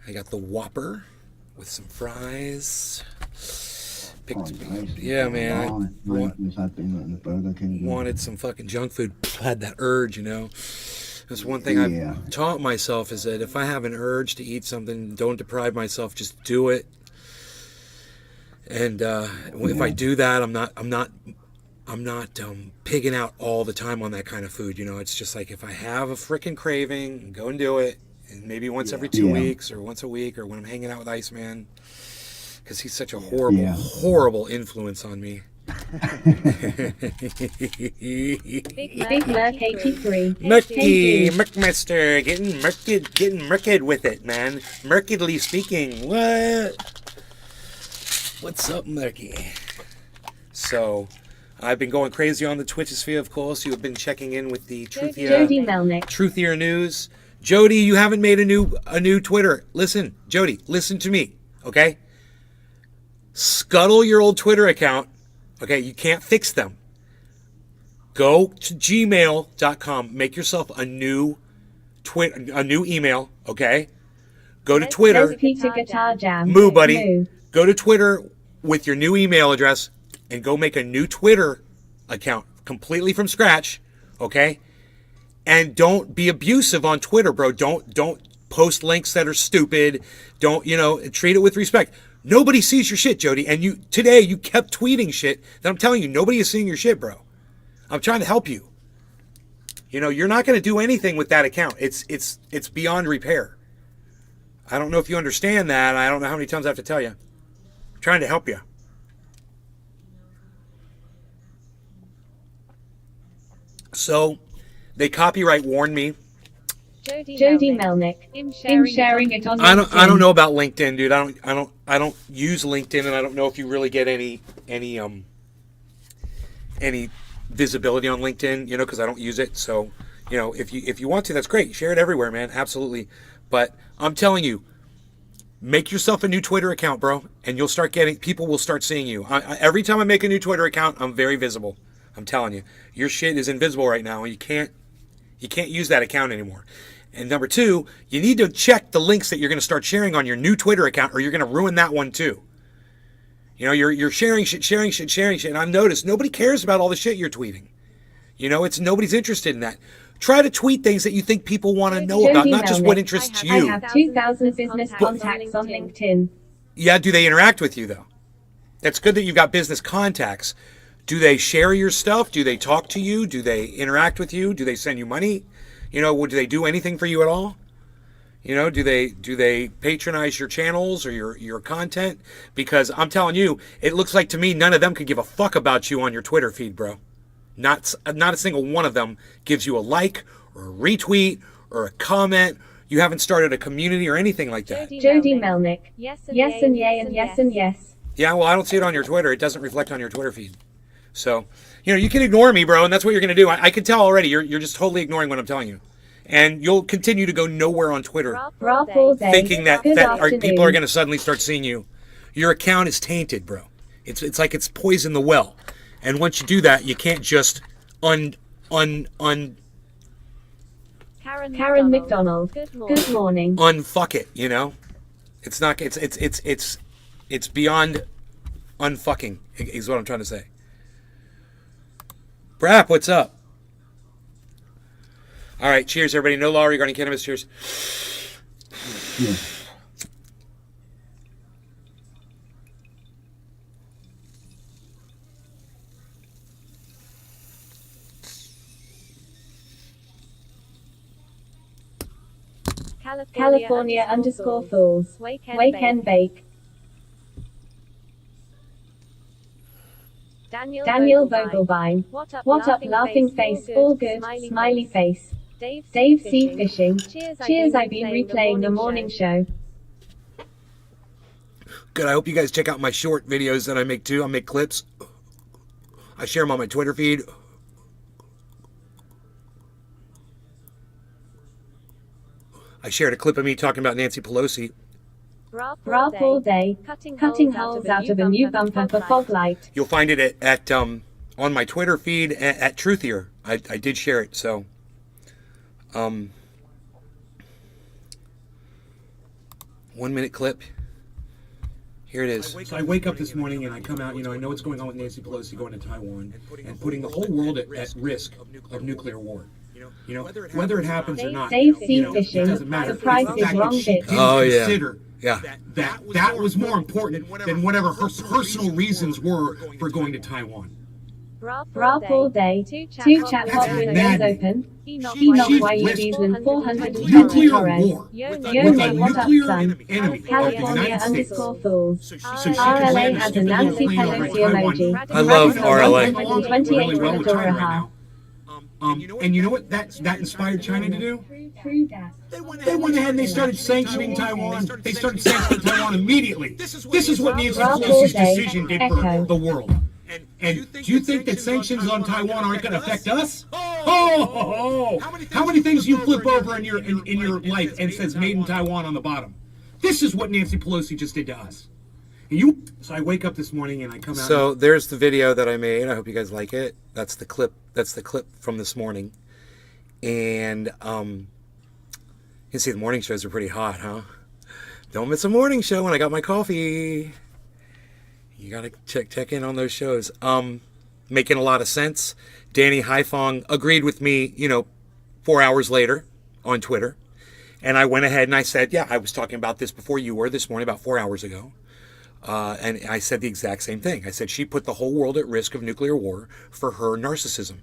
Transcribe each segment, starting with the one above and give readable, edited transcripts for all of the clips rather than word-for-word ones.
I got the Whopper with some fries. Yeah, man. Wanted some fucking junk food. Had that urge, you know. That's one thing I've taught myself is that if I have an urge to eat something, don't deprive myself. Just do it. And if I do that, I'm not pigging out all the time on that kind of food. You know, it's just like if I have a freaking craving, go and do it. And maybe once every 2 weeks or once a week or when I'm hanging out with Iceman, because he's such a horrible influence on me. Big Merc 83. Murky, Murkmaster, getting murked with it, man. Murkily speaking. What's up, Murky? So, I've been going crazy on the Twitch sphere, of course. You have been checking in with the Truthier.News. Jody, you haven't made a new Twitter. Listen, Jody, listen to me, okay? Scuttle your old Twitter account. Okay, you can't fix them. Go to gmail.com. Make yourself a new email, okay? Go to Twitter. Moo, buddy. Go to Twitter with your new email address and go make a new Twitter account completely from scratch, okay? And don't be abusive on Twitter, bro. Don't post links that are stupid. Don't, treat it with respect. Nobody sees your shit, Jody. And today you kept tweeting shit that I'm telling you, nobody is seeing your shit, bro. I'm trying to help you. You're not going to do anything with that account. It's beyond repair. I don't know if you understand that. I don't know how many times I have to tell you. I'm trying to help you. So, they copyright warned me. Jody Melnick. Him sharing it on LinkedIn. I don't know about LinkedIn, dude. I don't use LinkedIn, and I don't know if you really get any visibility on LinkedIn, because I don't use it. So, if you want to, that's great. Share it everywhere, man. Absolutely. But I'm telling you, make yourself a new Twitter account, bro, and you'll start people will start seeing you. Every time I make a new Twitter account, I'm very visible. I'm telling you, your shit is invisible right now, and you can't use that account anymore. And number two, you need to check the links that you're going to start sharing on your new Twitter account, or you're going to ruin that one too. You're sharing shit, and I've noticed nobody cares about all the shit you're tweeting. Nobody's interested in that. Try to tweet things that you think people want to know about, not just what interests you. I have 2,000 business contacts on LinkedIn. Yeah, do they interact with you though? That's good that you've got business contacts. Do they share your stuff? Do they talk to you? Do they interact with you? Do they send you money? Do they do anything for you at all? Do they patronize your channels or your content? Because I'm telling you, it looks like to me none of them could give a fuck about you on your Twitter feed, bro. Not a single one of them gives you a like or a retweet or a comment. You haven't started a community or anything like that. Jody Melnick. Yes and yay and yes and yes. Yeah, well, I don't see it on your Twitter. It doesn't reflect on your Twitter feed. So, you can ignore me, bro, and that's what you're going to do. I can tell already. You're just totally ignoring what I'm telling you. And you'll continue to go nowhere on Twitter thinking that people are going to suddenly start seeing you. Your account is tainted, bro. It's like it's poisoned the well. And once you do that, you can't just Karen McDonald. Good morning. Unfuck it, It's not it's beyond unfucking is what I'm trying to say. Brap, what's up? All right, cheers, everybody. No law regarding cannabis. Cheers. Yeah. California_fools. Wake and bake. Daniel Vogelbein. What up, laughing face? All good. Smiley face. Dave C. Fishing. Cheers, I've been replaying the morning show. Good, I hope you guys check out my short videos that I make too. I make clips. I share them on my Twitter feed. I shared a clip of me talking about Nancy Pelosi. Ralph all day, cutting holes out of a new bumper for fog light. You'll find it at on my Twitter feed at Truthier. I did share it, so 1-minute clip. Here it is. So I wake up this morning and I come out, I know what's going on with Nancy Pelosi going to Taiwan and putting the whole world at risk of nuclear war. Whether it happens or not, Dave C. it Fishing. doesn't matter. The price The is fact wrong that she bit. didn't Oh, yeah. consider Yeah. that was more important than whatever her personal reasons were for going to Taiwan. Rap all day. Two chat hot with nose open. Enoch YUDs and 400 Nuclear Torres. war Yo with mate, a what up, nuclear son? enemy of the California United States. _fools. So she could RLA land has a stupid little Nancy plane over Pelosi Taiwan. emoji. I love RLA. 128 Really well with China right Adora. now. And you know what that inspired China to do? True that. They went ahead and they started sanctioning Taiwan. They started sanctioning Taiwan immediately. This is what Nancy Pelosi's decision did for the world. And do you think that sanctions on Taiwan aren't going to affect us? Oh! How many things you flip over in your life and says "Made in Taiwan" on the bottom? This is what Nancy Pelosi just did to us. So I wake up this morning and I come out. So there's the video that I made. I hope you guys like it. That's the clip. That's the clip from this morning. And you can see the morning shows are pretty hot, huh? Don't miss a morning show when I got my coffee. You gotta check in on those shows. Making a lot of sense. Danny Haifong agreed with me, 4 hours later on Twitter. And I went ahead and I said, yeah, I was talking about this before you were this morning, about 4 hours ago. And I said the exact same thing. I said she put the whole world at risk of nuclear war for her narcissism.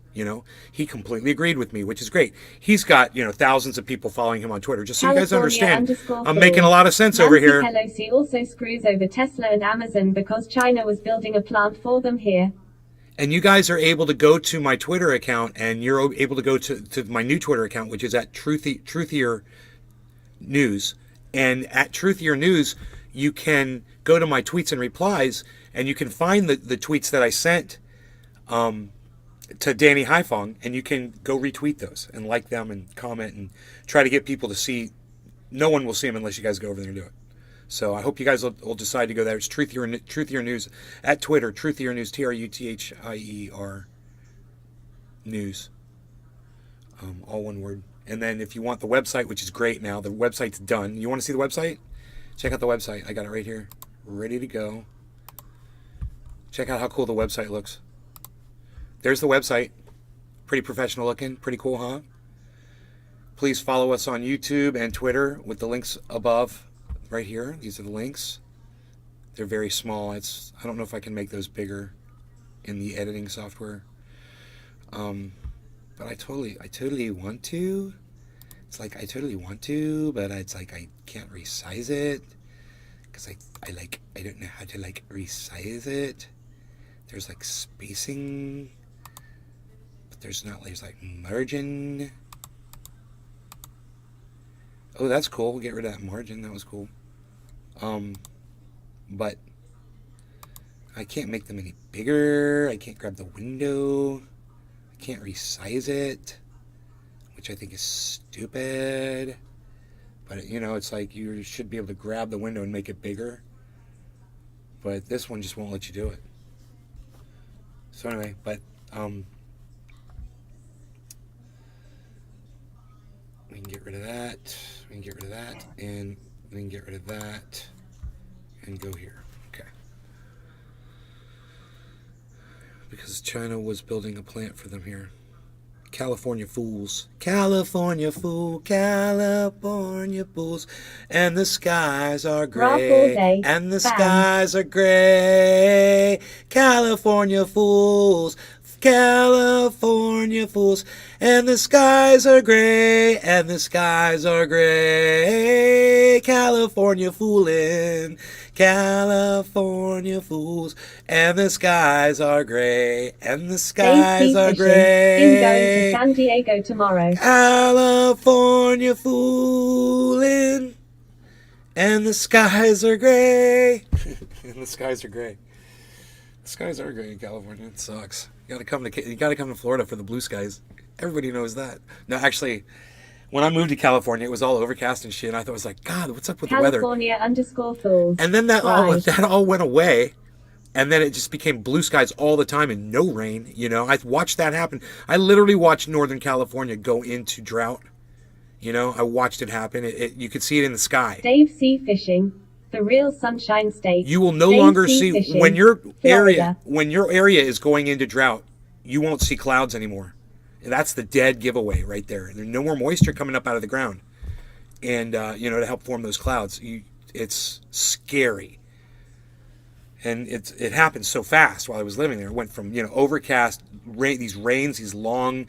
He completely agreed with me, which is great. He's got, thousands of people following him on Twitter. Just so you guys understand, I'm making a lot of sense over here. Nancy Pelosi also screws over Tesla and Amazon because China was building a plant for them here. And you guys are able to go to my Twitter account, and you're able to go to my new Twitter account, which is at Truthier.News. And at Truthier.News, you can go to my tweets and replies, and you can find the tweets that I sent to Danny Haifong, and you can go retweet those and like them and comment and try to get people to see. No one will see them unless you guys go over there and do it. So I hope you guys will decide to go there. It's Truthier News at Twitter, Truthier News, Truthier News, all one word. And then if you want the website, which is great now, the website's done. You want to see the website? Check out the website. I got it right here, ready to go. Check out how cool the website looks. There's the website. Pretty professional looking, pretty cool, huh? Please follow us on YouTube and Twitter with the links above. Right here, these are the links. They're very small. I don't know if I can make those bigger in the editing software. But I totally want to. It's like I totally want to, but it's like I can't resize it because I don't know how to resize it. There's spacing, but there's margin. Oh, that's cool. We'll get rid of that margin. That was cool. But I can't make them any bigger. I can't grab the window. I can't resize it, which I think is stupid. But it's like you should be able to grab the window and make it bigger. But this one just won't let you do it. So anyway, but we can get rid of that. We can get rid of that, and we can get rid of that, and go here. Okay. Because China was building a plant for them here. California fools. California fool, California fools. And the skies are gray. And the skies are gray. California fools. California fools. And the skies are gray. And the skies are gray. California foolin'. California fools. And the skies are gray. And the skies are gray. In going to San Diego tomorrow. California foolin'. And the skies are gray. And the skies are gray. The skies are gray in California. It sucks. You gotta come to Florida for the blue skies. Everybody knows that. No, actually, when I moved to California, it was all overcast and shit. And I thought, God, what's up with the weather? California _fools. And then that all went away. And then it just became blue skies all the time and no rain. I watched that happen. I literally watched Northern California go into drought You know, I watched it happen. You could see it in the sky. Dave C. Fishing, the real Sunshine State. You will no Dave longer C. see Fishing, when your Florida. area is going into drought. You won't see clouds anymore. And that's the dead giveaway right there. There's no more moisture coming up out of the ground, and you know, to help form those clouds. It's scary. And it happened so fast while I was living there. It went from, you know, overcast, these rains, these long,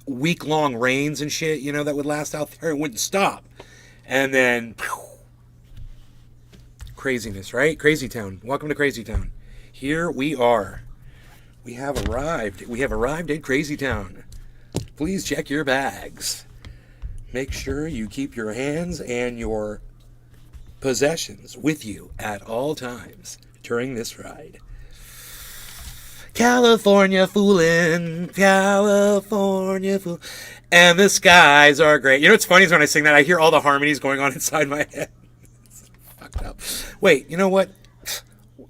week-long rains and shit, you know, that would last out there. It wouldn't stop. And then, craziness, right? Crazy Town. Welcome to Crazy Town. Here we are. We have arrived. We have arrived at Crazy Town. Please check your bags. Make sure you keep your hands and your possessions with you at all times during this ride. California foolin', California fool, and the skies are great. You know what's funny is when I sing that, I hear all the harmonies going on inside my head. It's fucked up. Wait, you know what?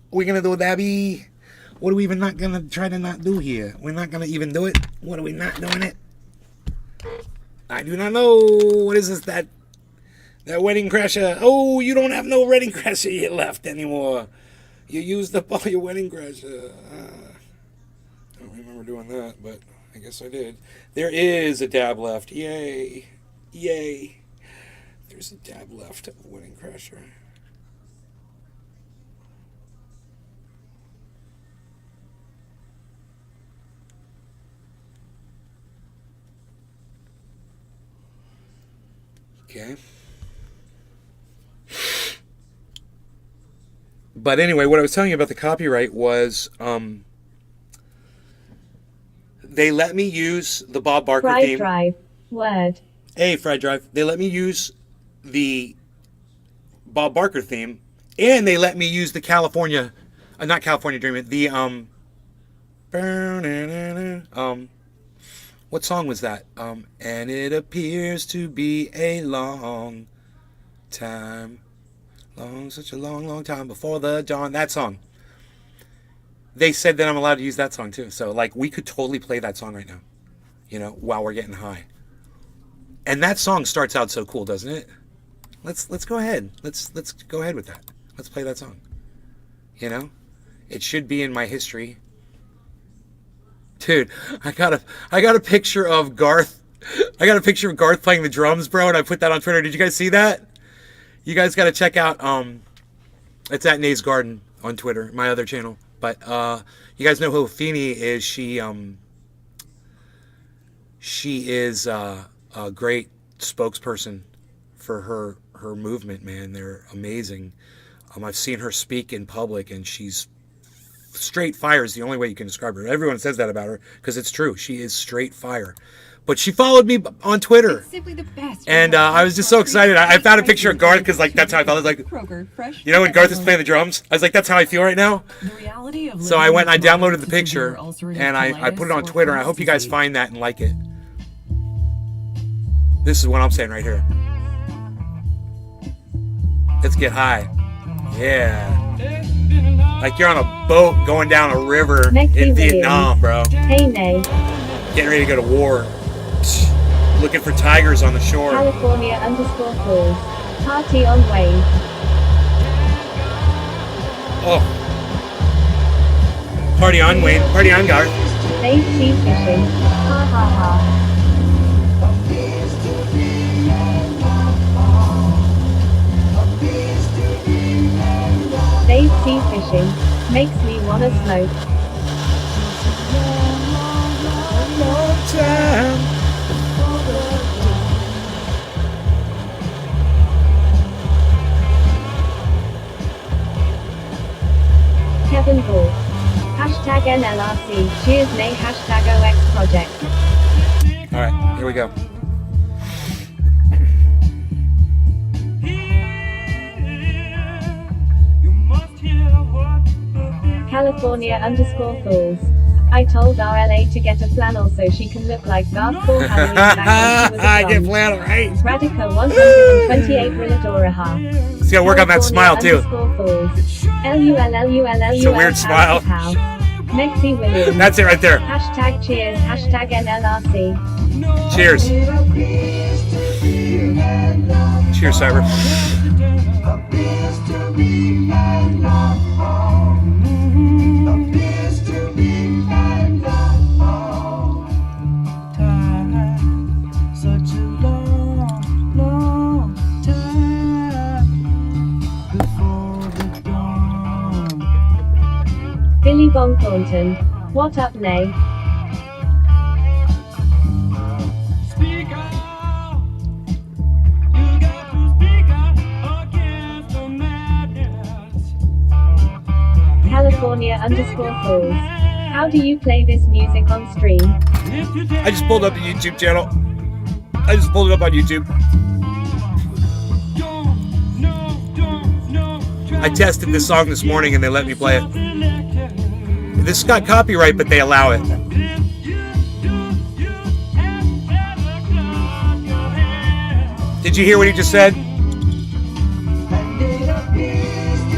We're gonna do, Dabby. What are we even not gonna try to not do here? We're not gonna even do it. What are we not doing it? I do not know. What is this? That wedding crasher. Oh, you don't have no wedding crasher yet left anymore. You used up all your wedding crasher. I don't remember doing that, but I guess I did. There is a dab left. Yay. Yay. There's a dab left of wedding crasher. Okay. But anyway, what I was telling you about the copyright was they let me use the Bob Barker Fried theme. Drive. Word. Hey, Fried Drive. They let me use the Bob Barker theme, and they let me use the California, not California Dreaming, the what song was that? And it appears to be a long time. Such a long time before the dawn. That song. They said that I'm allowed to use that song too. So, like, we could totally play that song right now, you know, while we're getting high. And that song starts out so cool, doesn't it? Let's go ahead. Let's go ahead with that. Let's play that song. You know, it should be in my history. Dude, I got a picture of Garth. I got a picture of Garth playing the drums, bro, and I put that on Twitter. Did you guys see that? You guys got to check out, it's at Nays Garden on Twitter, my other channel. But you guys know who Feeney is. She is a great spokesperson for her movement, man. They're amazing. I've seen her speak in public, and she's straight fire is the only way you can describe her. Everyone says that about her because it's true. She is straight fire. But she followed me on Twitter. It's simply the best. And I was just so excited. I found a picture of Garth because, like, that's how I felt. I was like, you know, when Garth is playing the drums, I was like, that's how I feel right now. So I went and I downloaded the picture and I put it on Twitter. And I hope you guys find that and like it. This is what I'm saying right here. Let's get high. Yeah. Like you're on a boat going down a river in Vietnam, bro. Hey, Nay. Getting ready to go to war. Looking for tigers on the shore. California_calls. Party on Wave. Oh. Party on, Wayne. Party on, Garth. Dave C. Fishing. Ha ha ha. Dave C. Fishing. Makes me wanna smoke. Long time. Kevin Ball. Hashtag NLRC. Cheers, Nay. Hashtag OX Project. Alright, here we go. California_fools. I told RLA to get a flannel so she can look like Garth Paul Halloween back when she was a I get blonde. flannel, right? Radica 128 Rilladoraha. Just gotta work on that smile too. LULLULLUL. It's a weird smile. Mexi Williams. That's it right there. Hashtag cheers. Hashtag NLRC. Cheers. Cheers, Cyber. Such a long, long time before the dawn. Billy Bong Thornton. What up, Nay? Speak out. You got to speak out against the madness. California_Fools. How do you play this music on stream? I just pulled up the YouTube channel. I just pulled it up on YouTube. I tested this song this morning and they let me play it. This has got copyright, but they allow it. Did you hear what he just said?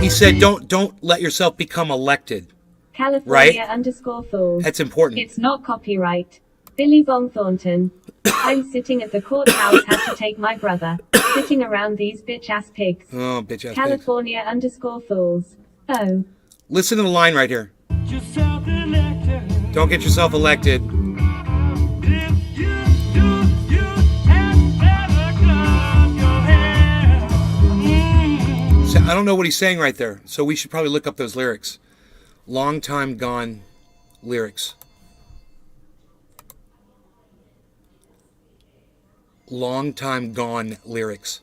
He said, don't let yourself become elected. California_Fools. That's important. It's not copyright. Billy Bong Thornton. I'm sitting at the courthouse, had to take my brother. Sitting around these bitch-ass pigs. Oh, bitch-ass pigs. California_Fools. Oh. Listen to the line right here. Don't get yourself elected. So, I don't know what he's saying right there, so we should probably look up those lyrics. Long time gone lyrics. Long time gone lyrics.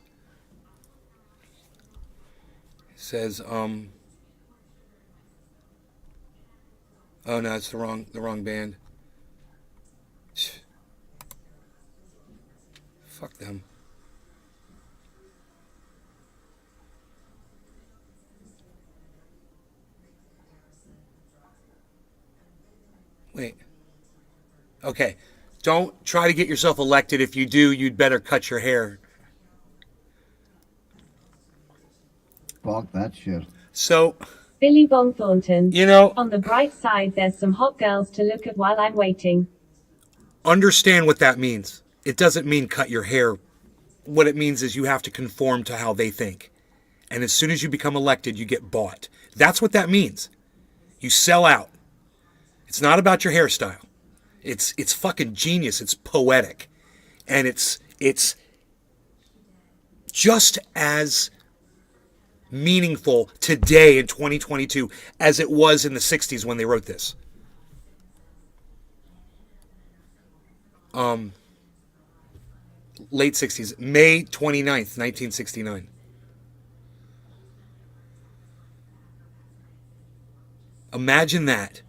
It says, oh no, it's the wrong band. Fuck them. Wait. Okay. Don't try to get yourself elected. If you do, you'd better cut your hair. Fuck that shit. So, Billy Bong Thornton. you know, On the bright side, there's some hot girls to look at while I'm waiting. understand what that means. It doesn't mean cut your hair. What it means is you have to conform to how they think. And as soon as you become elected, you get bought. That's what that means. You sell out. It's not about your hairstyle. It's fucking genius. It's poetic. And it's just as meaningful today in 2022 as it was in the 60s when they wrote this. Late 60s, May 29th, 1969. Imagine that.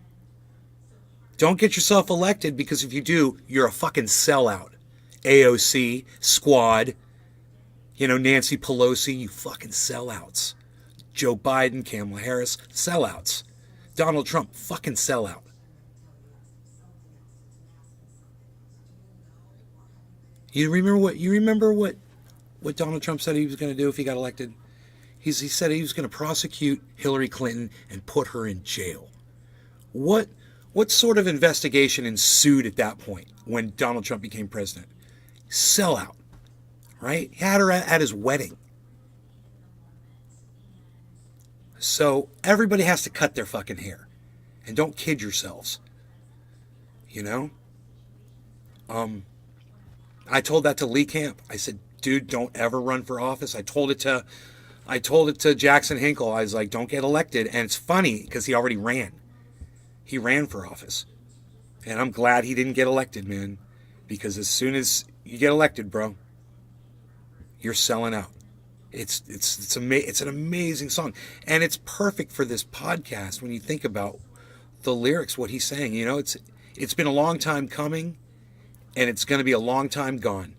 Don't get yourself elected, because if you do, you're a fucking sellout. AOC, Squad, Nancy Pelosi, you fucking sellouts. Joe Biden, Kamala Harris, sellouts. Donald Trump, fucking sellout. You remember what Donald Trump said he was going to do if he got elected? He said he was going to prosecute Hillary Clinton and put her in jail. What sort of investigation ensued at that point when Donald Trump became president? Sellout, right? He had her at his wedding. So everybody has to cut their fucking hair. And don't kid yourselves. I told that to Lee Camp. I said, dude, don't ever run for office. I told it to Jackson Hinkle. I was like, don't get elected. And it's funny because he already ran. He ran for office. And I'm glad he didn't get elected, man. Because as soon as you get elected, bro, you're selling out. It's an amazing song. And it's perfect for this podcast when you think about the lyrics, what he's saying. It's been a long time coming, and it's going to be a long time gone.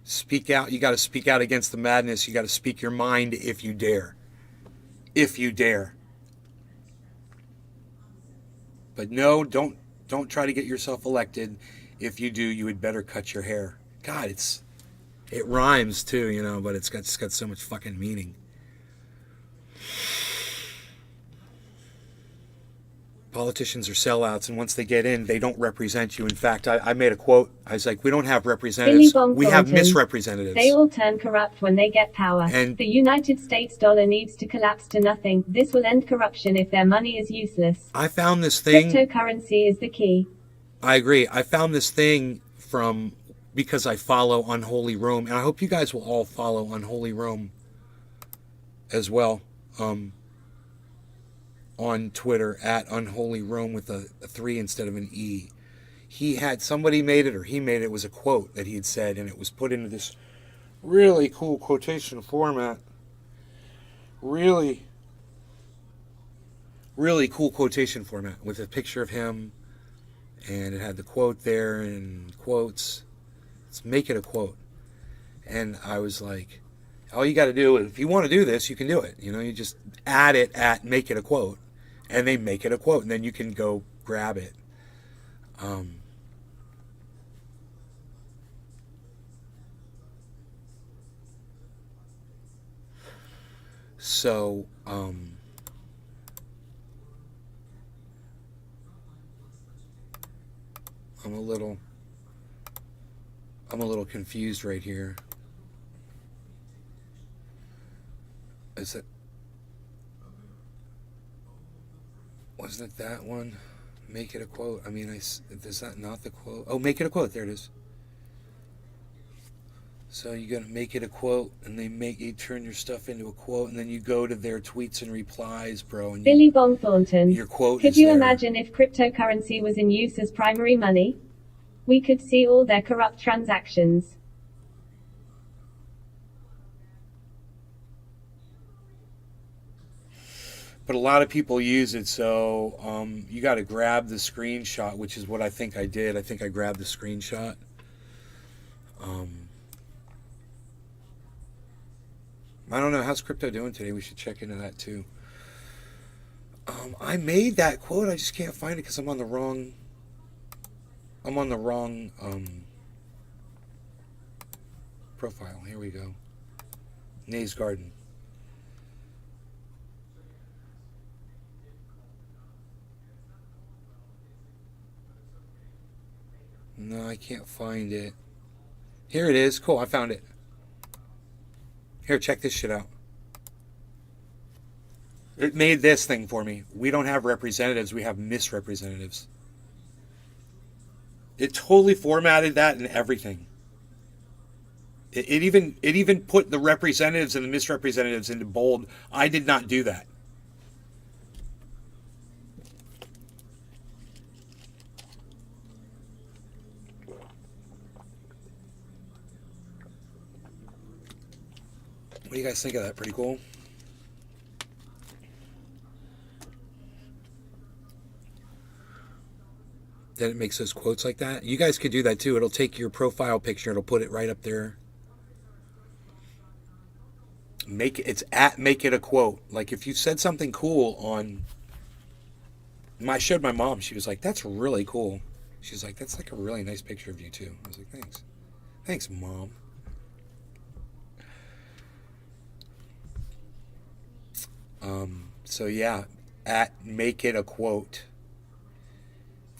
Speak out. You got to speak out against the madness. You got to speak your mind if you dare. If you dare. But no, don't try to get yourself elected. If you do, you would better cut your hair. God, it rhymes too, but it's got so much fucking meaning. Politicians are sellouts, and once they get in, they don't represent you. In fact, I made a quote. I was like, we don't have Billy representatives. Bob We have Thornton. misrepresentatives. They all turn corrupt when they get power. And- The United States dollar needs to collapse to nothing. This will end corruption if their money is useless. I found this thing. Cryptocurrency is the key. I agree. I found this thing because I follow Unholy Rome, and I hope you guys will all follow Unholy Rome as well. On Twitter at Unholy Rome with a 3 instead of an E. Somebody made it, or he made it. It was a quote that he had said, and it was put into this really cool quotation format. Really, really cool quotation format with a picture of him, and it had the quote there and quotes. Let's make it a quote. And I was like, all you got to do, if you want to do this, you can do it. You just add it at make it a quote, and they make it a quote, and then you can go grab it. So, I'm a little confused right here. Is it? Wasn't it that one? Make it a quote. I mean, is that not the quote? Oh, make it a quote. There it is. So you gotta make it a quote, and you turn your stuff into a quote, and then you go to their tweets and replies, bro. And Billy Bob Thornton. Your quote. Could is you there. imagine if cryptocurrency was in use as primary money? We could see all their corrupt transactions. But a lot of people use it, so you got to grab the screenshot, which is what I think I did. I think I grabbed the screenshot. I don't know. How's crypto doing today? We should check into that too. I made that quote. I just can't find it because I'm on the wrong profile. Here we go. Nays Garden. No, I can't find it. Here it is. Cool, I found it. Here, check this shit out. It made this thing for me. We don't have representatives, we have misrepresentatives. It totally formatted that and everything. It even put the representatives and the misrepresentatives into bold. I did not do that. What do you guys think of that? Pretty cool. Then it makes those quotes like that. You guys could do that too. It'll take your profile picture. It'll put it right up there. Make it a quote. Like if you said something cool on. I showed my mom. She was like, "That's really cool." She's like, "That's like a really nice picture of you too." I was like, "Thanks, thanks, Mom." So yeah, make it a quote.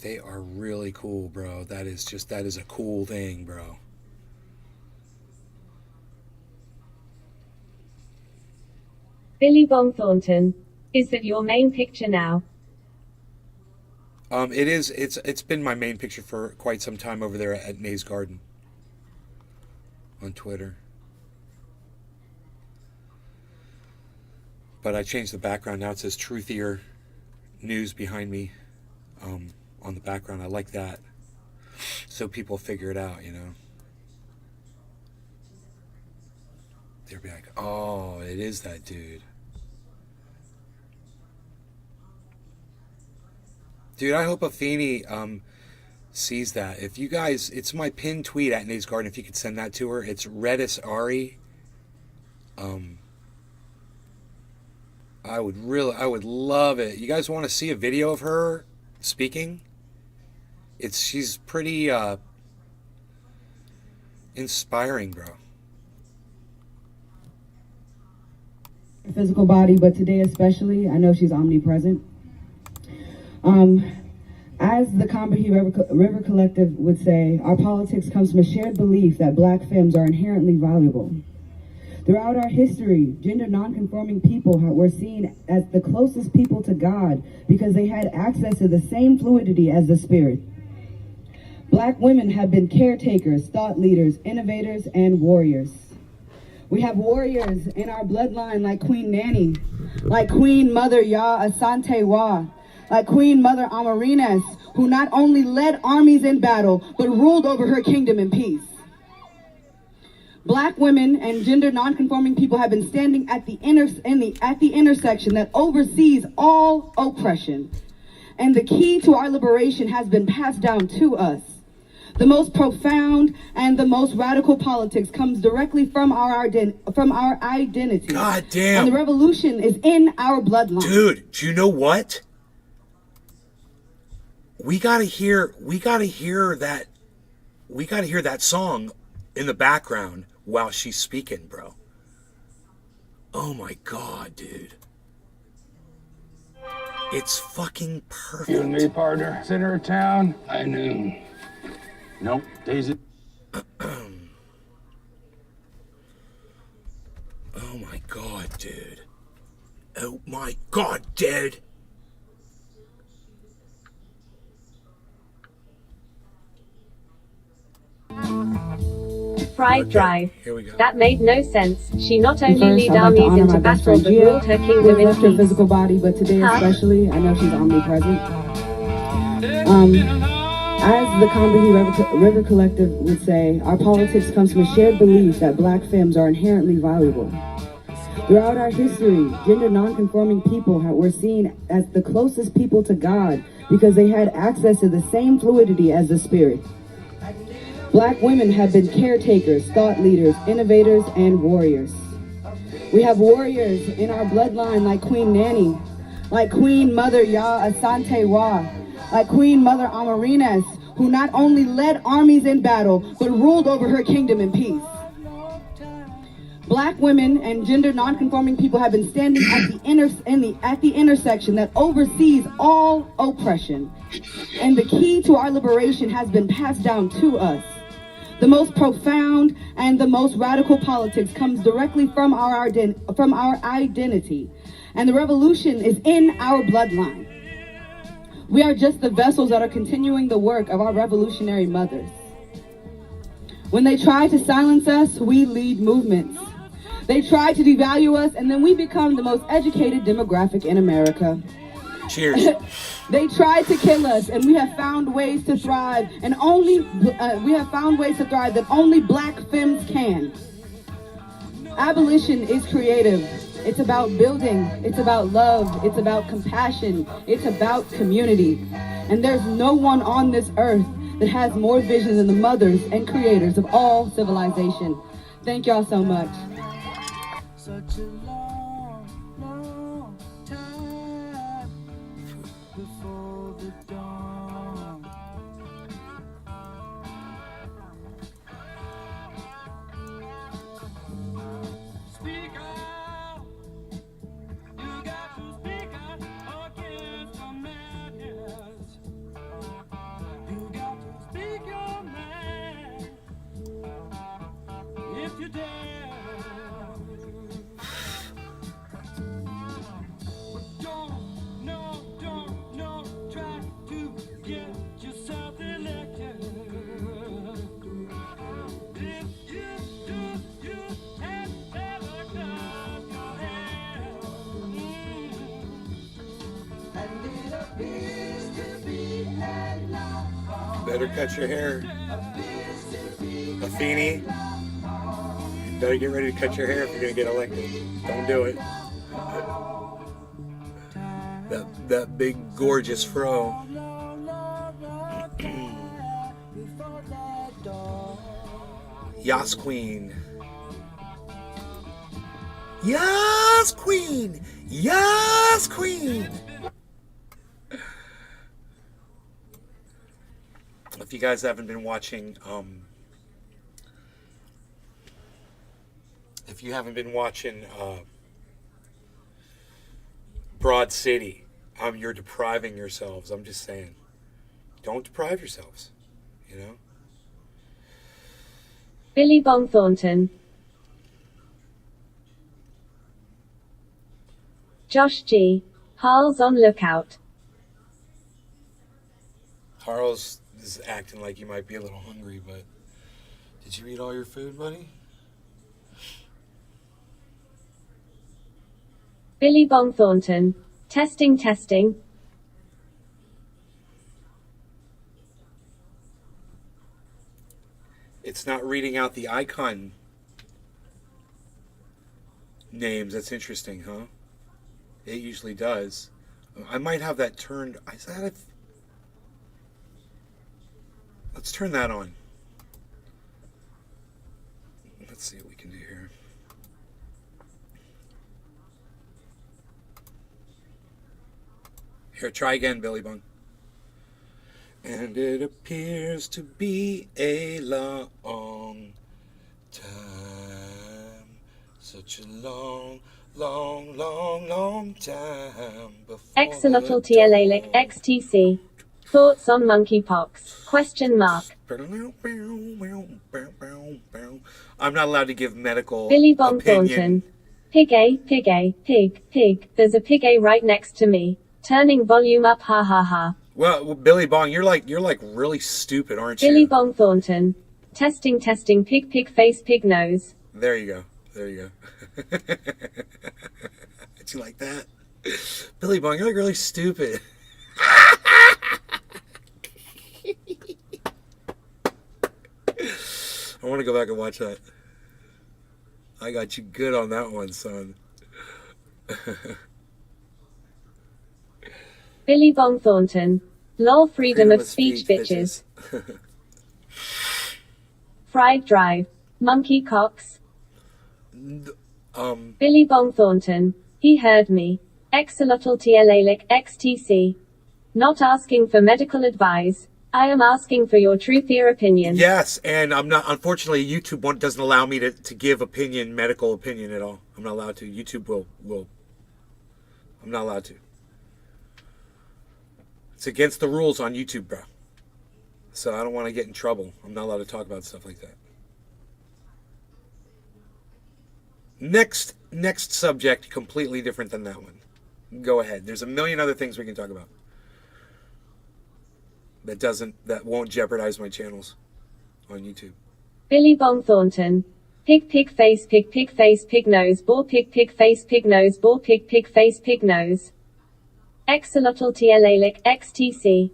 They are really cool, bro. That is a cool thing, bro. Billy Bob Thornton. Is that your main picture now? It is. It's been my main picture for quite some time over there at Nays Garden on Twitter. But I changed the background. Now it says Truthier.News behind me on the background. I like that. So people figure it out, They'll be like, oh, it is that dude. Dude, I hope Afeni sees that. If you guys, it's my pinned tweet at Nays Garden. If you could send that to her. It's Redis Ari. I would love it. You guys want to see a video of her speaking? She's pretty inspiring, bro. physical body, but today especially, I know she's omnipresent. As the Combahee River Collective would say, our politics comes from a shared belief that black femmes are inherently valuable. Throughout our history, gender nonconforming people were seen as the closest people to God because they had access to the same fluidity as the Spirit. Black women have been caretakers, thought leaders, innovators, and warriors. We have warriors in our bloodline like Queen Nanny, like Queen Mother Ya Asante Wa, like Queen Mother Amarines, who not only led armies in battle, but ruled over her kingdom in peace. Black women and gender nonconforming people have been standing at the intersection that oversees all oppression. And the key to our liberation has been passed down to us. The most profound and the most radical politics comes directly from our identity. God damn. And the revolution is in our bloodline. Dude, do you know what? We gotta hear that song in the background while she's speaking, bro. Oh my God, dude. It's fucking perfect. You and me, partner. Center of town, high noon. Nope, Daisy. Oh my God, dude. Oh my God, dude. Pride Drive. Here we go. That made no sense. She not only First, lead I'd like to armies honor into my best battle, friend but Gia, ruled her who kingdom in left her peace. physical body, but today Huh? especially, I know she's omnipresent. As the Combahee River Collective would say, our politics comes from a shared belief that black femmes are inherently valuable. Throughout our history, gender nonconforming people were seen as the closest people to God because they had access to the same fluidity as the Spirit. Black women have been caretakers, thought leaders, innovators, and warriors. We have warriors in our bloodline like Queen Nanny, like Queen Mother Ya Asante Wa, like Queen Mother Amarines, who not only led armies in battle, but ruled over her kingdom in peace. Black women and gender nonconforming people have been standing at the intersection that oversees all oppression. And the key to our liberation has been passed down to us. The most profound and the most radical politics comes directly from our identity. And the revolution is in our bloodline. We are just the vessels that are continuing the work of our revolutionary mothers. When they try to silence us, we lead movements. They try to devalue us, and then we become the most educated demographic in America. Cheers. They tried to kill us, and we have found ways to thrive, that only black femmes can. Abolition is creative. It's about building, it's about love, it's about compassion, it's about community. And there's no one on this earth that has more vision than the mothers and creators of all civilization. Thank y'all so much. Such a long, long time before the dawn. Speak out, you got to speak out against the madness. You got to speak your mind if you dare. Don't try to get yourself elected. If you do, you had better cut your hair. And it appears to be at last. Better cut your hair. Afeni. Better get ready to cut your hair if you're going to get elected. Don't do it. That big gorgeous fro. Yas Queen. Yas Queen. Yas Queen. If you guys haven't been watching, Broad City. You're depriving yourselves. I'm just saying. Don't deprive yourselves. You know? Billy Bong Thornton. Josh G. Harl's on lookout. Harl's is acting like you might be a little hungry, but did you eat all your food, buddy? Billy Bong Thornton. Testing, testing. It's not reading out the icon names. That's interesting, huh? It usually does. I might have that turned. Is that it? Let's turn that on. Let's see what we can do here. Here, try again, Billy Bung. And it appears to be a long time. Such a long time before Exolotl TLALIC XTC. Thoughts on monkeypox? Question mark. I'm not allowed to give medical Billy Bong opinion. Thornton. Pig A, pig A, pig, pig. There's a pig A right next to me. Turning volume up, ha ha ha. Well, Billy Bong, you're like really stupid, aren't you? Billy Bong Thornton. Testing, testing, pig, pig face, pig nose. There you go. There you go. Did you like that? Billy Bong, you're like really stupid. I want to go back and watch that. I got you good on that one, son. Billy Bong Thornton. Lol, freedom of speech, bitches. Fried drive. Monkey cocks. Billy Bong Thornton. He heard me. Exolotl TLALIC XTC. Not asking for medical advice. I am asking for your truthier opinion. Yes, and I'm not. Unfortunately, YouTube doesn't allow me to give medical opinion at all. I'm not allowed to. YouTube will. I'm not allowed to. It's against the rules on YouTube, bro. So I don't want to get in trouble. I'm not allowed to talk about stuff like that. Next subject, completely different than that one. Go ahead. There's a million other things we can talk about. That won't jeopardize my channels on YouTube. Billy Bong Thornton. Pig pig face pig pig face pig nose ball pig pig face pig nose ball pig pig face pig nose. Exolotl TLALIC XTC.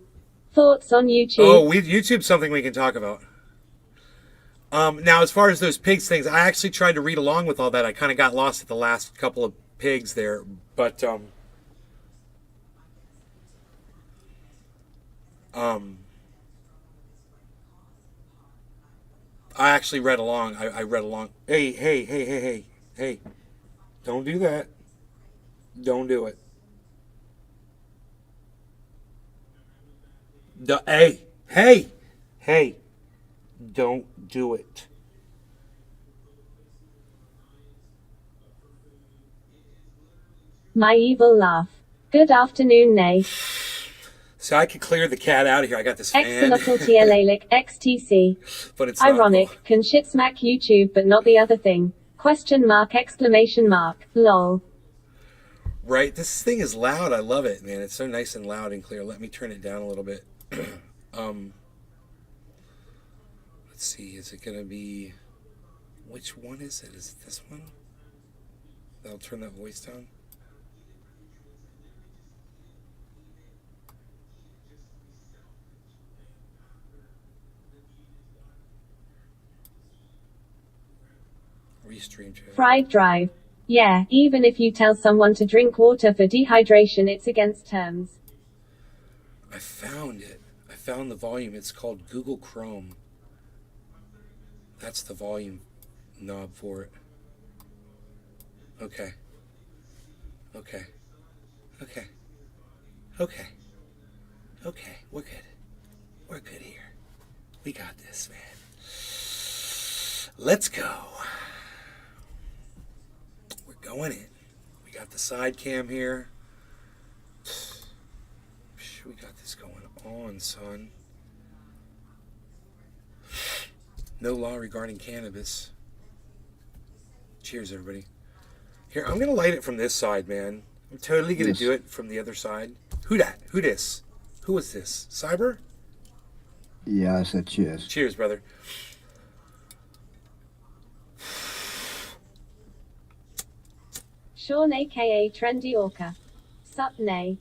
Thoughts on YouTube? Oh, YouTube's something we can talk about. Now, as far as those pigs things, I actually tried to read along with all that. I kind of got lost at the last couple of pigs there, but I actually read along. I read along. Hey. Don't do that. Don't do it. Hey. Don't do it. My evil laugh. Good afternoon, Nay. So I could clear the cat out of here. I got this fan. Exolotl TLALIC XTC. But it's ironic. Not cool. Can shit smack YouTube but not the other thing? Question mark exclamation mark. Lol. Right, this thing is loud. I love it, man. It's so nice and loud and clear. Let me turn it down a little bit. Let's see. Is it gonna be? Which one is it? Is it this one? I'll turn that voice down. Restream chat. Fried drive. Yeah, even if you tell someone to drink water for dehydration, it's against terms. I found it. I found the volume. It's called Google Chrome. That's the volume knob for it. Okay. We're good. We're good here. We got this, man. Let's go. We're going in. We got the side cam here. going on, son? No law regarding cannabis. Cheers, everybody. Here, I'm gonna light it from this side, man. I'm totally gonna do it from the other side. Who dat? Who this? Who was this? Cyber? Yeah, I said cheers. Cheers, brother. Sean aka Trendy Orca. Sup nay.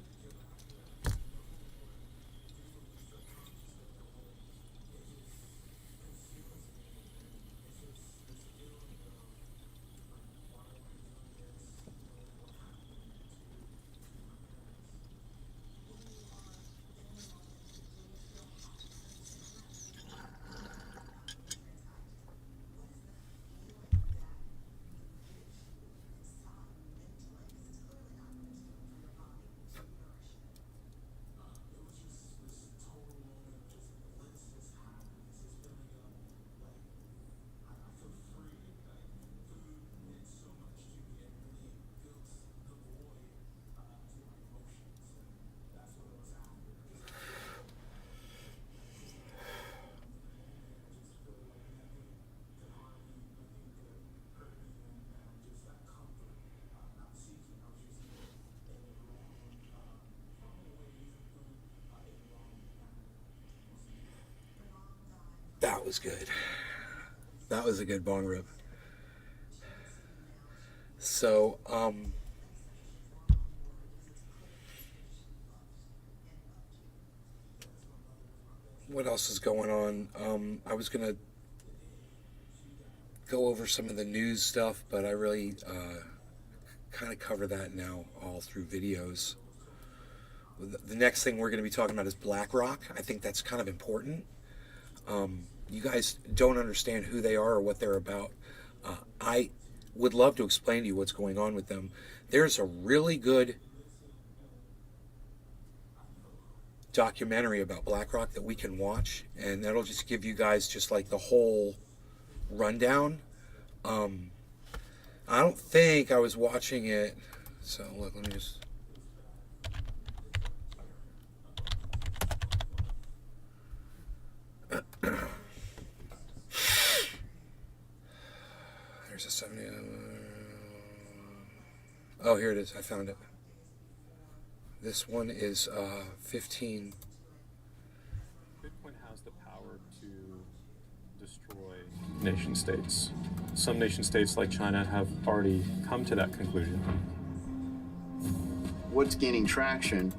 That was good. That was a good bong rip. So, what else is going on? I was gonna go over some of the news stuff, but I really kind of cover that now all through videos. The next thing we're going to be talking about is BlackRock. I think that's kind of important. You guys don't understand who they are or what they're about. I would love to explain to you what's going on with them. There's a really good documentary about BlackRock that we can watch, and that'll just give you guys just like the whole rundown. I don't think I was watching it, so look, let me just... There's a 70... Oh, here it is. I found it. This one is 15. Bitcoin has the power to destroy nation states. Some nation states like China have already come to that conclusion. What's gaining traction?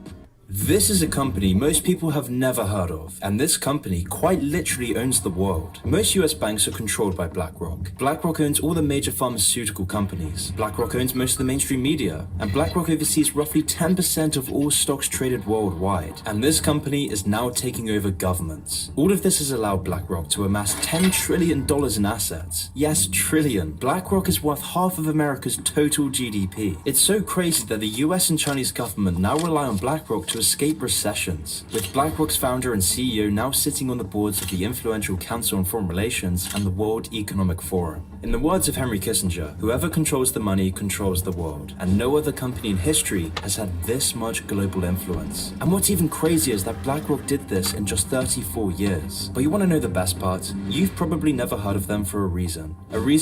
This is a company most people have never heard of, and this company quite literally owns the world. Most US banks are controlled by BlackRock. BlackRock owns all the major pharmaceutical companies. BlackRock owns most of the mainstream media, and BlackRock oversees roughly 10% of all stocks traded worldwide. And this company is now taking over governments. All of this has allowed BlackRock to amass $10 trillion in assets. Yes, trillion. BlackRock is worth half of America's total GDP. It's so crazy that the US and Chinese government now rely on BlackRock to escape recessions, with BlackRock's founder and CEO now sitting on the boards of the influential Council on Foreign Relations and the World Economic Forum. In the words of Henry Kissinger, whoever controls the money controls the world, and no other company in history has had this much global influence. And what's even crazier is that BlackRock did this in just 34 years. But you want to know the best part? You've probably never heard of them for a reason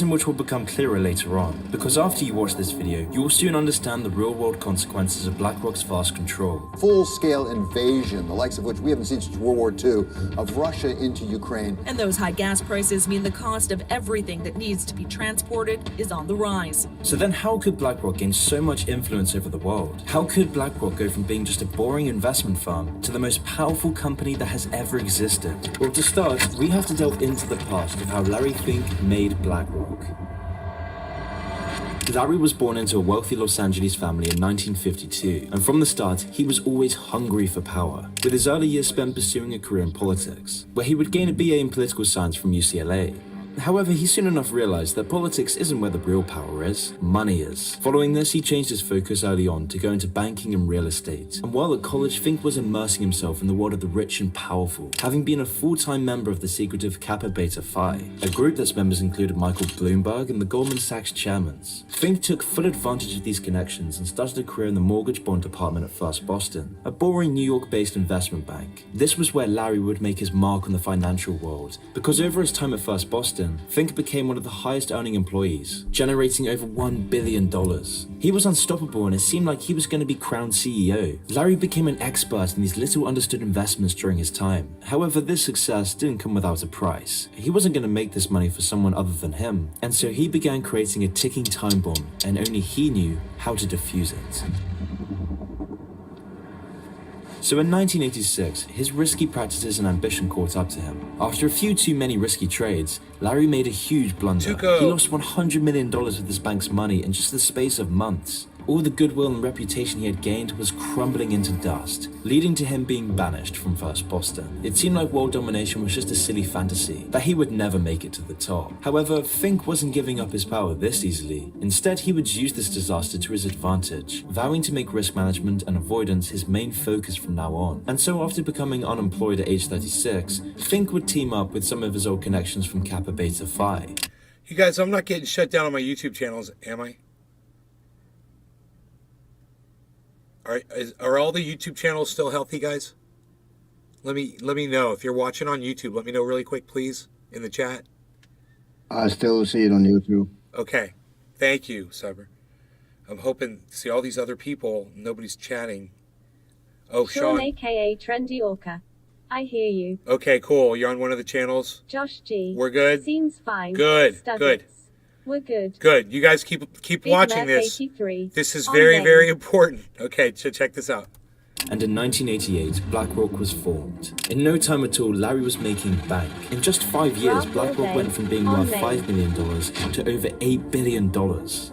which will become clearer later on, because after you watch this video, you will soon understand the real-world consequences of BlackRock's vast control. Full-scale invasion, the likes of which we haven't seen since World War II, of Russia into Ukraine. And those high gas prices mean the cost of everything that needs to be transported is on the rise. So then how could BlackRock gain so much influence over the world? How could BlackRock go from being just a boring investment firm to the most powerful company that has ever existed? Well, to start, we have to delve into the past of how Larry Fink made BlackRock. Larry was born into a wealthy Los Angeles family in 1952, and from the start, he was always hungry for power, with his early years spent pursuing a career in politics, where he would gain a BA in political science from UCLA. However, he soon enough realized that politics isn't where the real power is, money is. Following this, he changed his focus early on to go into banking and real estate. And while at college, Fink was immersing himself in the world of the rich and powerful, having been a full-time member of the secretive Kappa Beta Phi, a group that's members included Michael Bloomberg and the Goldman Sachs chairmen. Fink took full advantage of these connections and started a career in the mortgage bond department at First Boston, a boring New York-based investment bank. This was where Larry would make his mark on the financial world, because over his time at First Boston, Fink became one of the highest earning employees, generating over $1 billion. He was unstoppable and it seemed like he was going to be crowned CEO. Larry became an expert in these little understood investments during his time. However, this success didn't come without a price. He wasn't going to make this money for someone other than him, and so he began creating a ticking time bomb, and only he knew how to defuse it. So in 1986, his risky practices and ambition caught up to him. After a few too many risky trades, Larry made a huge blunder. He lost $100 million of this bank's money in just the space of months. All the goodwill and reputation he had gained was crumbling into dust, leading to him being banished from First Boston. It seemed like world domination was just a silly fantasy, that he would never make it to the top. However, Fink wasn't giving up his power this easily. Instead, he would use this disaster to his advantage, vowing to make risk management and avoidance his main focus from now on. And so after becoming unemployed at age 36, Fink would team up with some of his old connections from Kappa Beta Phi. You guys, I'm not getting shut down on my YouTube channels, am I? Are all the YouTube channels still healthy, guys? Let me know. If you're watching on YouTube, let me know really quick, please, in the chat. I still see it on YouTube. Okay. Thank you, Cyber. I'm hoping to see all these other people. Nobody's chatting. Oh, Sean. aka Trendy Orca. I hear you. Okay, cool. You're on one of the channels. Josh G. We're good? Seems fine. Good, good. We're good. Good. You guys keep Big watching Mac this. 83. This is On very, game. very important. Okay, so check this out. And in 1988, BlackRock was formed. In no time at all, Larry was making bank. In just 5 years, BlackRock went from being worth $5 million to over $8 billion.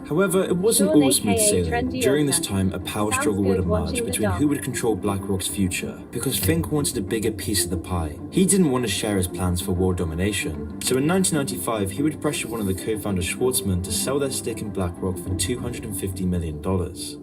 However, it wasn't Sean, all smooth aka sailing. Trendy During this Orca. time, a power Sounds struggle would good emerge watching the between dog. who would control BlackRock's future, because Fink wanted a bigger piece of the pie. He didn't want to share his plans for world domination. So in 1995, he would pressure one of the co-founders, Schwartzman, to sell their stake in BlackRock for $250 million.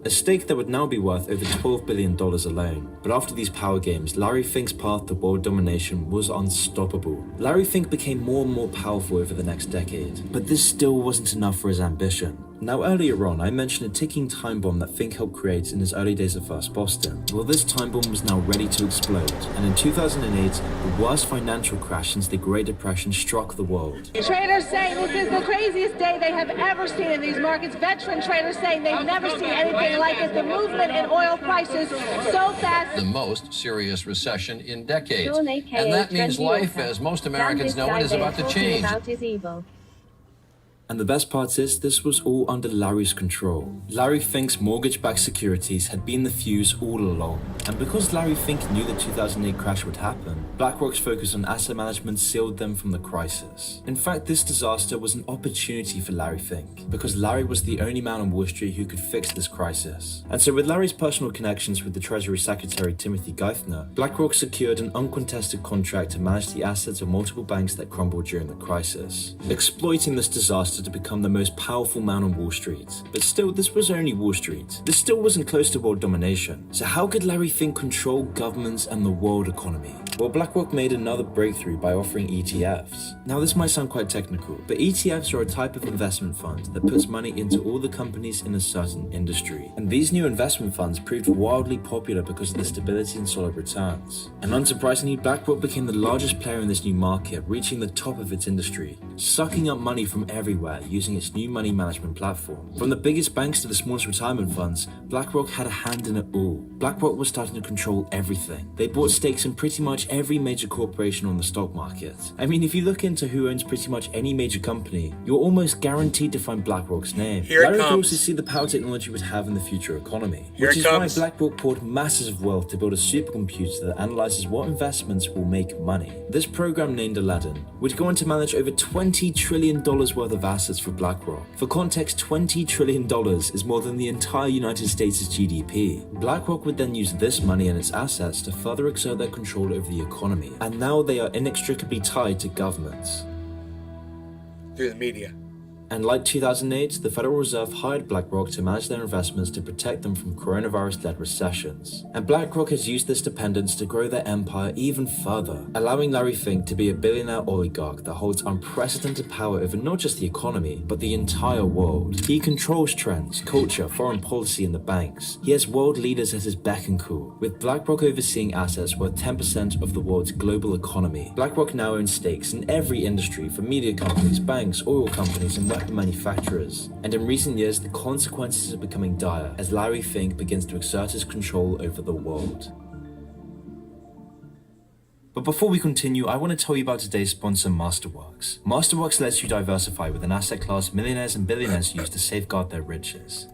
A stake that would now be worth over $12 billion alone. But after these power games, Larry Fink's path to world domination was unstoppable. Larry Fink became more and more powerful over the next decade, but this still wasn't enough for his ambition. Now earlier on, I mentioned a ticking time bomb that Fink helped create in his early days at First Boston. Well, this time bomb was now ready to explode, and in 2008, the worst financial crash since the Great Depression struck the world. Traders saying this is the craziest day they have ever seen in these markets. Veteran traders saying they've never seen anything like it. The movement in oil prices so fast. The most serious recession in decades. Sean, aka And that means Trendy life, Orca. as most Damn, Americans this know guy it, is there about to talking change. About his evil. And the best part is, this was all under Larry's control. Larry Fink's mortgage-backed securities had been the fuse all along. And because Larry Fink knew the 2008 crash would happen, BlackRock's focus on asset management sealed them from the crisis. In fact, this disaster was an opportunity for Larry Fink, because Larry was the only man on Wall Street who could fix this crisis. And so with Larry's personal connections with the Treasury Secretary Timothy Geithner, BlackRock secured an uncontested contract to manage the assets of multiple banks that crumbled during the crisis, exploiting this disaster to become the most powerful man on Wall Street. But still, this was only Wall Street. This still wasn't close to world domination. So how could Larry Fink control governments and the world economy? Well, BlackRock made another breakthrough by offering ETFs. Now, this might sound quite technical, but ETFs are a type of investment fund that puts money into all the companies in a certain industry. And these new investment funds proved wildly popular because of the stability and solid returns. And unsurprisingly, BlackRock became the largest player in this new market, reaching the top of its industry, sucking up money from everywhere using its new money management platform. From the biggest banks to the smallest retirement funds, BlackRock had a hand in it all. BlackRock was starting to control everything. They bought stakes in pretty much every major corporation on the stock market. I mean, if you look into who owns pretty much any major company, you're almost guaranteed to find BlackRock's name. Larry could also see the power technology would have in the future economy, which is why BlackRock poured masses of wealth to build a supercomputer that analyzes what investments will make money. This program, named Aladdin, would go on to manage over $20 trillion worth of assets for BlackRock. For context, $20 trillion is more than the entire United States' GDP. BlackRock would then use this money and its assets to further exert their control over the economy, and now they are inextricably tied to governments. Through the media. And like 2008, the Federal Reserve hired BlackRock to manage their investments to protect them from coronavirus-led recessions. And BlackRock has used this dependence to grow their empire even further, allowing Larry Fink to be a billionaire oligarch that holds unprecedented power over not just the economy, but the entire world. He controls trends, culture, foreign policy, and the banks. He has world leaders at his beck and call, with BlackRock overseeing assets worth 10% of the world's global economy. BlackRock now owns stakes in every industry, from media companies, banks, oil companies, and weapon manufacturers. And in recent years, the consequences are becoming dire as Larry Fink begins to exert his control over the world. But before we continue, I want to tell you about today's sponsor, Masterworks. Masterworks lets you diversify with an asset class millionaires and billionaires use to safeguard their riches.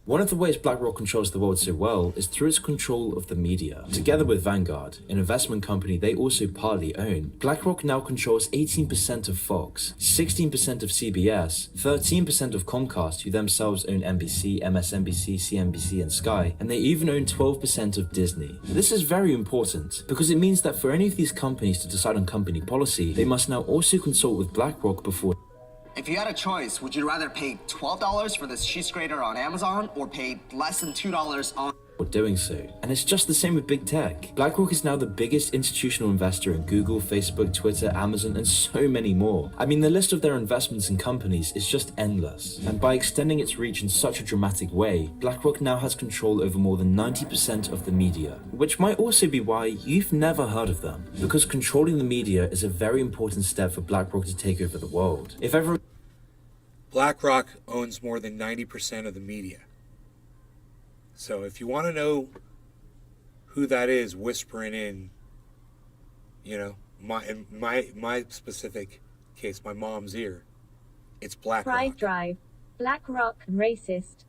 One of the ways BlackRock controls the world so well is through its control of the media. Together with Vanguard, an investment company they also partly own, BlackRock now controls 18% of Fox, 16% of CBS, 13% of Comcast, who themselves own NBC, MSNBC, CNBC, and Sky, and they even own 12% of Disney. This is very important because it means that for any of these companies to decide on company policy, they must now also consult with BlackRock before. If you had a choice, would you rather pay $12 for this cheese grater on Amazon or pay less than $2 on doing so? And it's just the same with big tech. BlackRock is now the biggest institutional investor in Google, Facebook, Twitter, Amazon, and so many more. I mean, the list of their investments in companies is just endless. And by extending its reach in such a dramatic way, BlackRock now has control over more than 90% of the media, which might also be why you've never heard of them. Because controlling the media is a very important step for BlackRock to take over the world. If ever BlackRock owns more than 90% of the media. So if you want to know who that is whispering in, in my specific case, my mom's ear, it's BlackRock. Pride Drive. BlackRock, racist.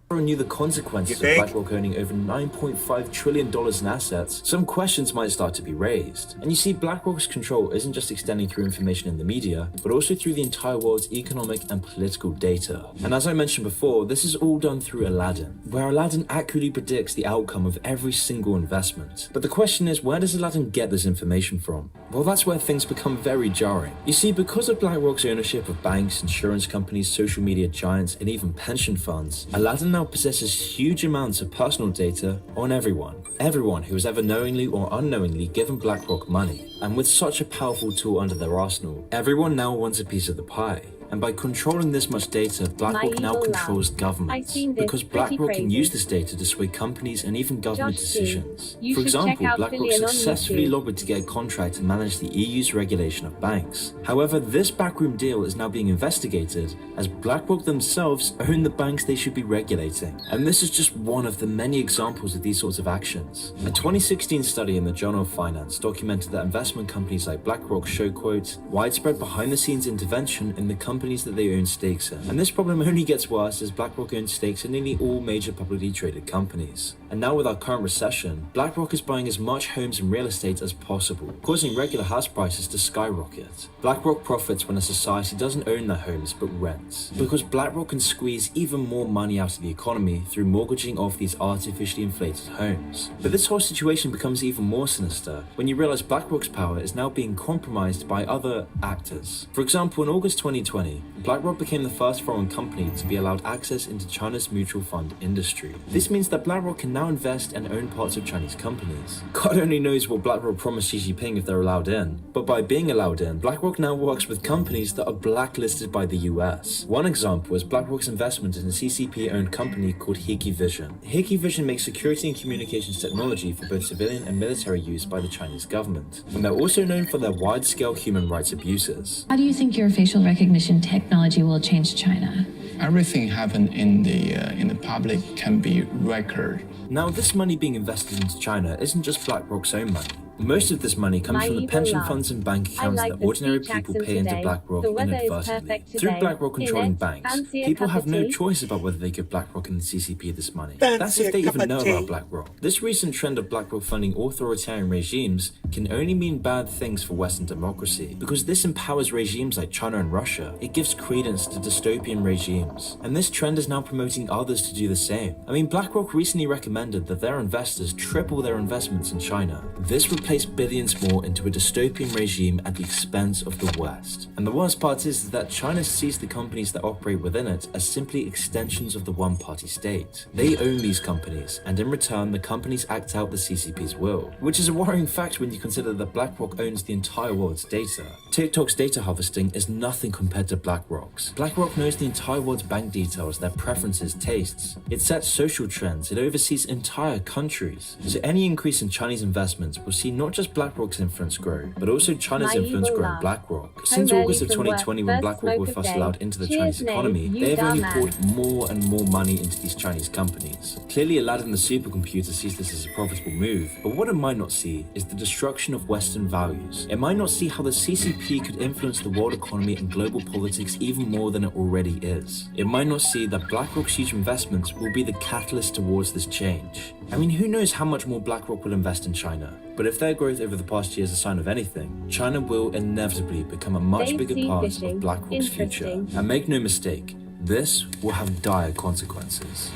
Knew the consequences of BlackRock owning over $9.5 trillion in assets, some questions might start to be raised. And you see, BlackRock's control isn't just extending through information in the media, but also through the entire world's economic and political data. And as I mentioned before, this is all done through Aladdin, where Aladdin accurately predicts the outcome of every single investment. But the question is, where does Aladdin get this information from? Well, that's where things become very jarring. You see, because of BlackRock's ownership of banks, insurance companies, social media giants, and even pension funds, Aladdin now possesses huge amounts of personal data on everyone who has ever knowingly or unknowingly given BlackRock money. And with such a powerful tool under their arsenal, everyone now wants a piece of the pie. And by controlling this much data, BlackRock now controls governments, because BlackRock can use this data to sway companies and even government decisions. For example, BlackRock successfully lobbied to get a contract to manage the EU's regulation of banks. However, this backroom deal is now being investigated as BlackRock themselves own the banks they should be regulating. And this is just one of the many examples of these sorts of actions. A 2016 study in the Journal of Finance documented that investment companies like BlackRock show, quote, widespread behind-the-scenes intervention in the companies that they own stakes in. And this problem only gets worse as BlackRock owns stakes in nearly all major publicly traded companies. And now with our current recession, BlackRock is buying as much homes and real estate as possible, causing regular house prices to skyrocket. BlackRock profits when a society doesn't own their homes but rents, because BlackRock can squeeze even more money out of the economy through mortgaging off these artificially inflated homes. But this whole situation becomes even more sinister when you realize BlackRock's power is now being compromised by other actors. For example, in August 2020, BlackRock became the first foreign company to be allowed access into China's mutual fund industry. This means that BlackRock can now invest and own parts of Chinese companies. God only knows what BlackRock promised Xi Jinping if they're allowed in. But by being allowed in, BlackRock now works with companies that are blacklisted by the US. One example is BlackRock's investment in a CCP-owned company called Hikvision. Hikvision makes security and communications technology for both civilian and military use by the Chinese government. And they're also known for their wide-scale human rights abuses. How do you think your facial recognition technology will change China? Everything happened in the public can be recorded. Now, this money being invested into China isn't just BlackRock's own money. Most of this money comes from the pension funds and bank accounts that ordinary people pay into BlackRock inadvertently. Through BlackRock controlling banks, people have no choice about whether they give BlackRock and the CCP this money. That's if they even know about BlackRock. This recent trend of BlackRock funding authoritarian regimes can only mean bad things for Western democracy, because this empowers regimes like China and Russia. It gives credence to dystopian regimes. And this trend is now promoting others to do the same. I mean, BlackRock recently recommended that their investors triple their investments in China. This place billions more into a dystopian regime at the expense of the West. And the worst part is that China sees the companies that operate within it as simply extensions of the one-party state. They own these companies, and in return, the companies act out the CCP's will, which is a worrying fact when you consider that BlackRock owns the entire world's data. TikTok's data harvesting is nothing compared to BlackRock's. BlackRock knows the entire world's bank details, their preferences, tastes. It sets social trends, it oversees entire countries. So any increase in Chinese investments will see not just BlackRock's influence grow, but also China's influence grow in BlackRock. Since August of 2020, when BlackRock were first allowed into the Chinese economy, they have only poured more and more money into these Chinese companies. Clearly, Aladdin the supercomputer sees this as a profitable move, but what it might not see is the destruction of Western values. It might not see how the CCP could influence the world economy and global politics even more than it already is. It might not see that BlackRock's huge investments will be the catalyst towards this change. I mean, who knows how much more BlackRock will invest in China? But if their growth over the past year is a sign of anything, China will inevitably become a much bigger part of BlackRock's future. And make no mistake, this will have dire consequences.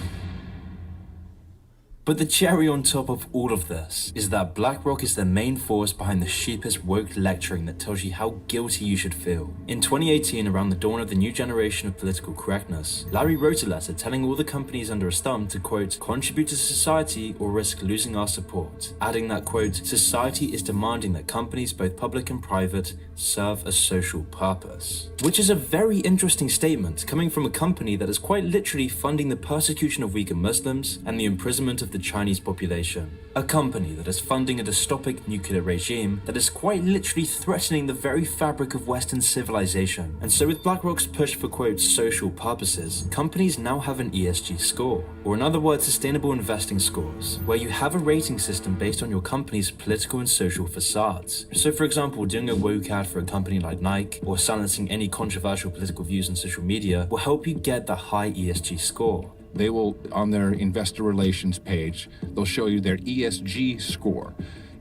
But the cherry on top of all of this is that BlackRock is the main force behind the sheepish woke lecturing that tells you how guilty you should feel. In 2018, around the dawn of the new generation of political correctness, Larry wrote a letter telling all the companies under his thumb to, quote, contribute to society or risk losing our support, adding that, quote, society is demanding that companies, both public and private, serve a social purpose. Which is a very interesting statement coming from a company that is quite literally funding the persecution of weaker Muslims and the imprisonment of the Chinese population. A company that is funding a dystopic nuclear regime that is quite literally threatening the very fabric of Western civilization. And so with BlackRock's push for, quote, social purposes, companies now have an ESG score, or in other words, sustainable investing scores, where you have a rating system based on your company's political and social facades. So for example, doing a woke ad for a company like Nike, or silencing any controversial political views on social media will help you get the high ESG score. They will, on their investor relations page, they'll show you their ESG score.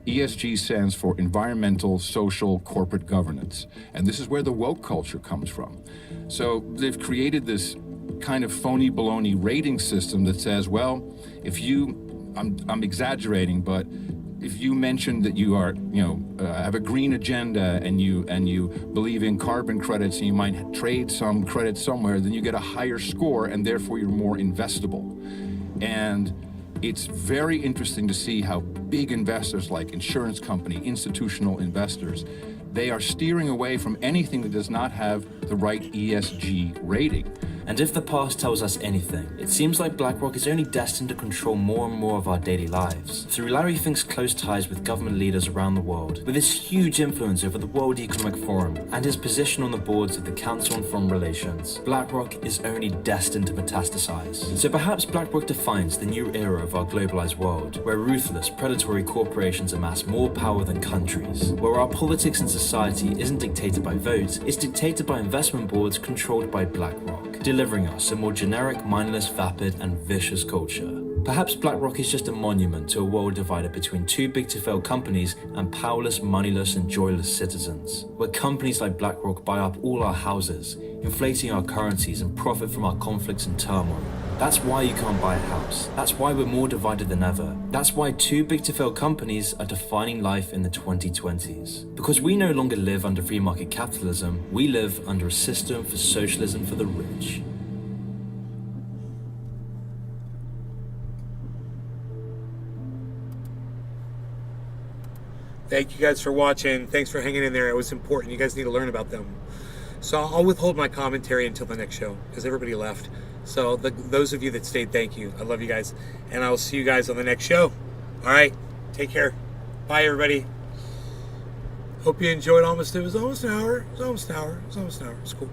ESG stands for environmental, social, corporate governance. And this is where the woke culture comes from. So they've created this kind of phony baloney rating system that says, well, if you, I'm exaggerating, but if you mention that you are, have a green agenda and you believe in carbon credits and you might trade some credits somewhere, then you get a higher score and therefore you're more investable. And it's very interesting to see how big investors like insurance company, institutional investors, they are steering away from anything that does not have the right ESG rating. And if the past tells us anything, it seems like BlackRock is only destined to control more and more of our daily lives. Through Larry Fink's close ties with government leaders around the world, with his huge influence over the World Economic Forum, and his position on the boards of the Council on Foreign Relations, BlackRock is only destined to metastasize. So perhaps BlackRock defines the new era of our globalized world, where ruthless, predatory corporations amass more power than countries, where our politics and society isn't dictated by votes, it's dictated by investment boards controlled by BlackRock, delivering us a more generic, mindless, vapid, and vicious culture. Perhaps BlackRock is just a monument to a world divided between too big to fail companies and powerless, moneyless, and joyless citizens, where companies like BlackRock buy up all our houses, inflating our currencies and profit from our conflicts and turmoil. That's why you can't buy a house. That's why we're more divided than ever. That's why too big to fail companies are defining life in the 2020s. Because we no longer live under free market capitalism, we live under a system for socialism for the rich. Thank you guys for watching. Thanks for hanging in there. It was important. You guys need to learn about them. So I'll withhold my commentary until the next show because everybody left. So those of you that stayed, thank you. I love you guys. And I will see you guys on the next show. All right. Take care. Bye, everybody. Hope you enjoyed it was almost an hour. It was almost an hour. It's cool.